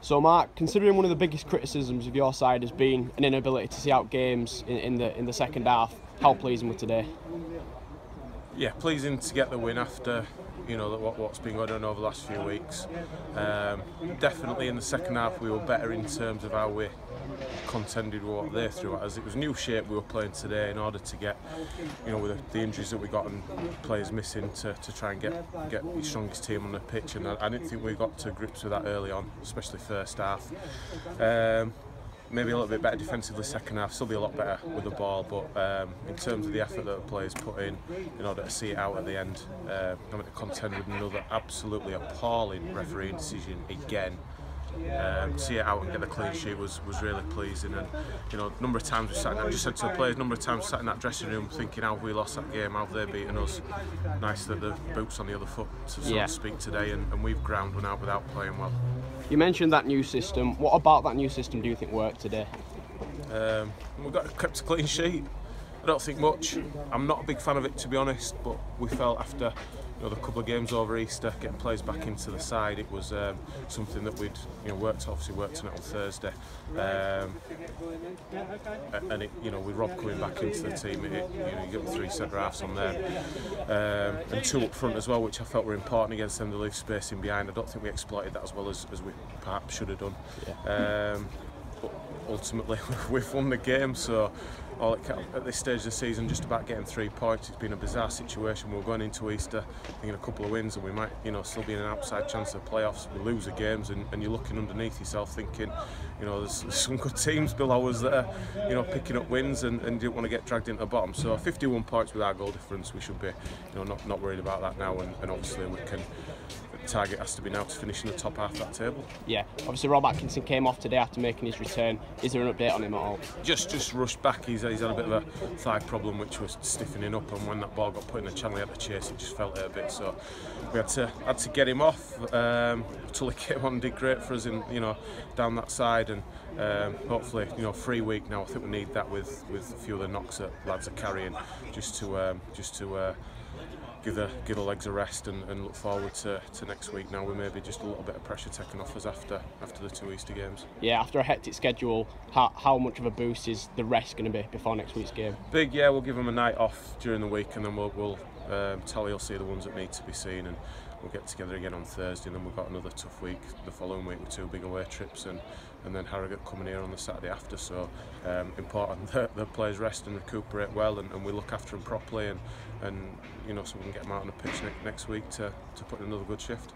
So Mark, considering one of the biggest criticisms of your side has been an inability to see out games in the second half, how pleasing were today? Yeah, pleasing to get the win after what's been going on over the last few weeks. Definitely in the second half we were better in terms of how we contended with what they threw at us. It was new shape we were playing today in order to get, with the injuries that we got and players missing, to try and get the strongest team on the pitch, and I didn't think we got to grips with that early on, especially first half. Maybe a little bit better defensively second half, still be a lot better with the ball, but in terms of the effort that the players put in order to see it out at the end, having to contend with another absolutely appalling refereeing decision again, see it out and get a clean sheet was really pleasing. And number of times we sat in that, I just said to the players, number of times we sat in that dressing room thinking, how have we lost that game, how have they beaten us? Nice that the boot's on the other foot, so to speak, today, and we've ground one out without playing well. You mentioned that new system. What about that new system do you think worked today? We've kept a clean sheet. I don't think much. I'm not a big fan of it, to be honest, but we felt after the couple of games over Easter, getting players back into the side, it was something that we'd worked on it on Thursday, and with Rob coming back into the team, you get the 3 centre halves on there, and 2 up front as well, which I felt were important against them to leave space in behind. I don't think we exploited that as well as we perhaps should have done. But ultimately we've won the game, so all it can, at this stage of the season, just about getting 3 points. It's been a bizarre situation. We're going into Easter thinking a couple of wins and we might still be in an outside chance of the playoffs. We lose the games and you're looking underneath yourself thinking there's some good teams below us that are picking up wins and didn't want to get dragged into the bottom. So 51 points with our goal difference, we should be not worried about that now, and obviously we can. The target has to be now to finish in the top half of that table. Yeah, obviously Rob Atkinson came off today after making his return. Is there an update on him at all? Just rushed back. He's had a bit of a thigh problem which was stiffening up, and when that ball got put in the channel, he had to chase it, just felt it a bit. So we had to get him off. Tully came on and did great for us in down that side, and hopefully free week now. I think we need that with a few of the knocks that lads are carrying, just to give the legs a rest and look forward to next week. Now we maybe just a little bit of pressure taken off us after the 2 Easter games. Yeah, after a hectic schedule, how much of a boost is the rest going to be before next week's game? Big, yeah. We'll give them a night off during the week, and then we'll Tally will see the ones that need to be seen, and we'll get together again on Thursday, and then we've got another tough week the following week with 2 big away trips, and then Harrogate coming here on the Saturday after. So important that the players rest and recuperate well, and we look after them properly, and so we can get them out on the pitch next week to put in another good shift.